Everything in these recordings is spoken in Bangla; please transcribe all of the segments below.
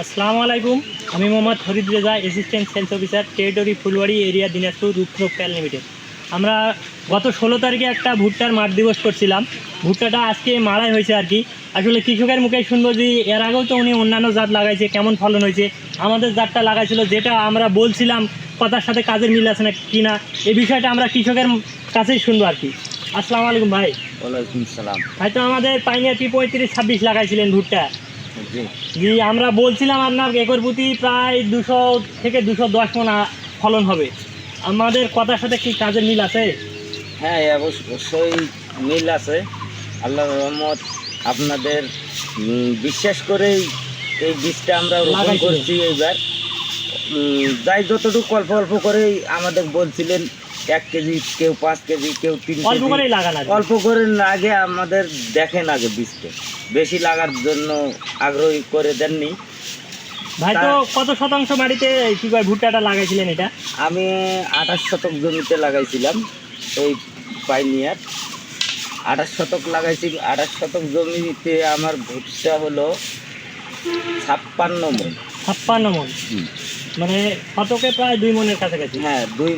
আসসালামু আলাইকুম। আমি Mohammad Farid Reza, assistant sales officer, territory Phulbari area, Dinajpur Rupsha প্যাল লিমিটেড। আমরা গত 16 তারিখে একটা ভুট্টার মাঠ দিবস করছিলাম। ভুট্টাটা আজকে মাড়াই হয়েছে আর কি। আসলে কৃষকের মুখে শুনবো যে এর আগেও তো উনি অন্যান্য জাত লাগাইছে, কেমন ফলন হয়েছে। আমাদের জাতটা লাগাইছিল, যেটা আমরা বলছিলাম কথার সাথে কাজের মিল আছে না কি না, এই বিষয়টা আমরা কৃষকের কাছেই শুনবো আর কি। আসসালামু আলাইকুম ভাই। ওয়ালাইকুম সালাম। ভাই, তো আমাদের পাইনিয়ার P35-26 লাগাইছিলেন ভুট্টা। জি, আমরা বলছিলাম আপনার একর প্রতি প্রায় 200 থেকে 210 মণ ফলন হবে। আমাদের কথার সাথে কি কাজের মিল আছে? হ্যাঁ, অবশ্যই মিল আছে। আল্লাহর রহমত, আপনাদের বিশ্বাস করেই এই বীজটা আমরা রোপণ করছি এইবার। যাই যতটুকু অল্প অল্প করেই আমাদের বলছিলেন 1 কেজি, কেউ 5 কেজি, কেউ 3 কেজি, অল্প করেই লাগান। অল্প করে আগে আমাদের দেখেন, আগে বীজটা বেশি লাগার জন্য আগ্রহী করে দেননি ভাই। তো কত শতাংশ বাড়িতে কি করে ভুট্টাটা লাগাইছিলেন? এটা আমি 28 শতক জমিতে লাগাইছিলাম। এই পাইনিয়ার 28 শতক লাগাইছি। 28 শতক জমিতে আমার ভুট্টা হলো 56 মণ। 56 মণ, মানে শতকে প্রায় 2 মণের কাছাকাছি। হ্যাঁ, 2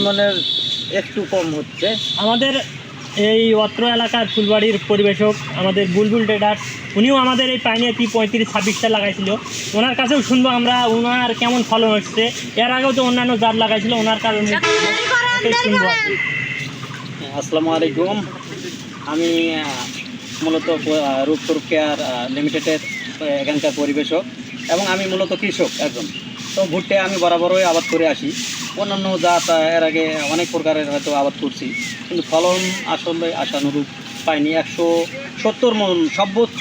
মণের একটু কম হচ্ছে। আমাদের এই অত্র এলাকার ফুলবাড়ির পরিবেশক আমাদের বুলবুল ট্রেডার্স, উনিও আমাদের এই পাইনিয়ার P35-26টা লাগাইছিল। ওনার কাছেও শুনবো আমরা ওনার কেমন ফলন হচ্ছে। এর আগেও তো অন্যান্য জাত লাগাইছিল, ওনার কারণে শুনবো। আসসালামু আলাইকুম। আমি মূলত রূপপুর কেয়ার লিমিটেডের এখানকার পরিবেশক এবং আমি মূলত কৃষক একজন। তো ভুট্টা আমি বরাবরই আবাদ করে আসি। অন্যান্য জাত এর আগে অনেক প্রকারের হয়তো আবাদ করছি, কিন্তু ফলন আসলে আশানুরূপ পাইনি। 170 মণ সর্বোচ্চ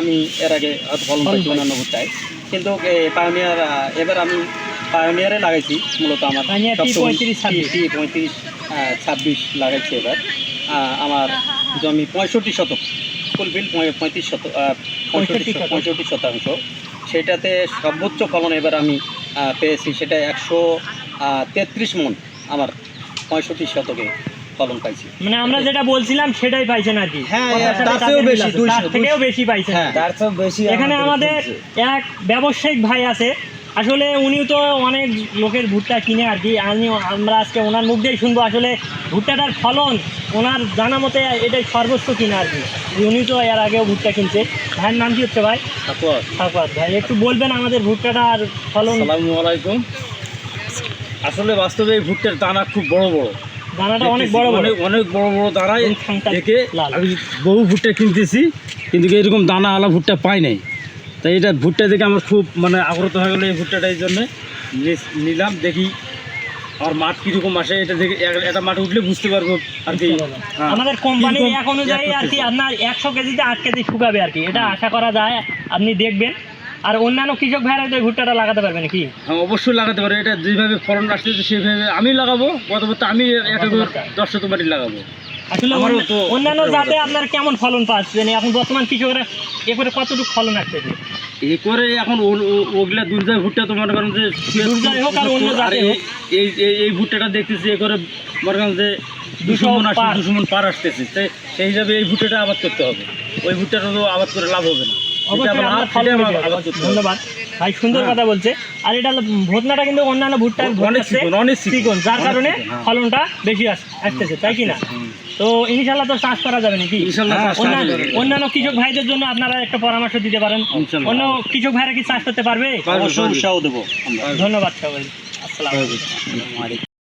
আমি এর আগে হয়তো ফলন পাইছি অন্যান্য ভুট্টায়। কিন্তু পায়োনিয়ার এবার আমি পায়োনিয়ারে লাগাইছি। মূলত আমার P35-26 লাগাইছি এবার। আমার জমি 65 শতক, ফুলফিল 65 শতাংশ। সেটাতে সর্বোচ্চ ফলন এবার আমি পেয়েছি, সেটা 133 মণ আমার 65 শতকে ফলন পাইছি। মানে আমরা যেটা বলছিলাম সেটাই পাইছেন আর কি। হ্যাঁ, তার থেকেও বেশি পাইছেন। তার চেয়েও বেশি। এখানে আমাদের এক ব্যবসায়িক ভাই আছে, আসলে উনিও তো অনেক লোকের ভুট্টা কিনে আর কি। আমরা আজকে ওনার মুখ দিয়েই শুনবো আসলে ভুট্টাটার ফলন ওনার জানা মতে এটাই সর্বোচ্চ কিনা আর কি। উনি তো এর আগেও ভুট্টা কিনছে। ভাইয়ের নাম কি হচ্ছে ভাই? সাকুয়াত ভাই, একটু বলবেন আমাদের ভুট্টাটার ফলন? আসসালামু আলাইকুম। আসলে বাস্তবে এই ভুট্টার দানা খুব বড় বড়, দানাটা অনেক বড় বড়, অনেক বড় বড় দানা দেখে আমি বহু ভুট্টা কিনতেছি, কিন্তু এরকম দানা আলা ভুট্টা পাই নাই। তাই এটা ভুট্টা দেখে আমার খুব আগ্রহ হয়ে গেলো। এই ভুট্টাটা এই জন্যে নিলাম, দেখি আর মাঠ কীরকম আসে। এটা দেখে একটা মাঠ উঠলে বুঝতে পারবো আর কি। আমাদের কোম্পানির এক অনুযায়ী আর কি আপনার 100 কেজিতে 8 কেজি শুকাবে আর কি, এটা আশা করা যায়। আপনি দেখবেন। আর অন্যান্য কৃষক ভাইরা তো ভুট্টাটা লাগাতে পারবে নাকি? হ্যাঁ, অবশ্যই লাগাতে পারে। এটা যেভাবে ফলন আসতেছে সেভাবে আমি লাগাবো। গতবার আমি 10 শতক মাটি লাগাবো। আসলে অন্যান্য জাতে আপনার কেমন ফলন পাচ্ছেন এখন বর্তমান কৃষকরা? এরপরে কতটুকু ফলন আসতেছে এ করে? এখন ওগুলা দুর্জয় ভুট্টা তো মনে করেন যে দুর্জয় হোক আর অন্য জাতে হোক, এই ভুট্টাটা দেখতেছি এ করে মনে করেন যে 200 মণ পার আসতেছে। সেই হিসাবে এই ভুট্টাটা আবাদ করতে হবে। ওই ভুট্টাটা তো আবাদ করে লাভ হবে না। ধন্যবাদ ভাই, সুন্দর কথা বলছে। আর এটা ভোটনাটা কিন্তু অন্যান্য ভুট্টার চিকন, যার কারণে ফলনটা বেশি আসতেছে, তাই কিনা? তো ইনশাল্লাহ তো চাষ করা যাবে নাকি? অন্যান্য কৃষক ভাইদের জন্য আপনারা একটা পরামর্শ দিতে পারেন। অন্য কৃষক ভাইরা কি চাষ করতে পারবে? উৎসাহ দেবো। ধন্যবাদ সবাই। আসসালামু আলাইকুম।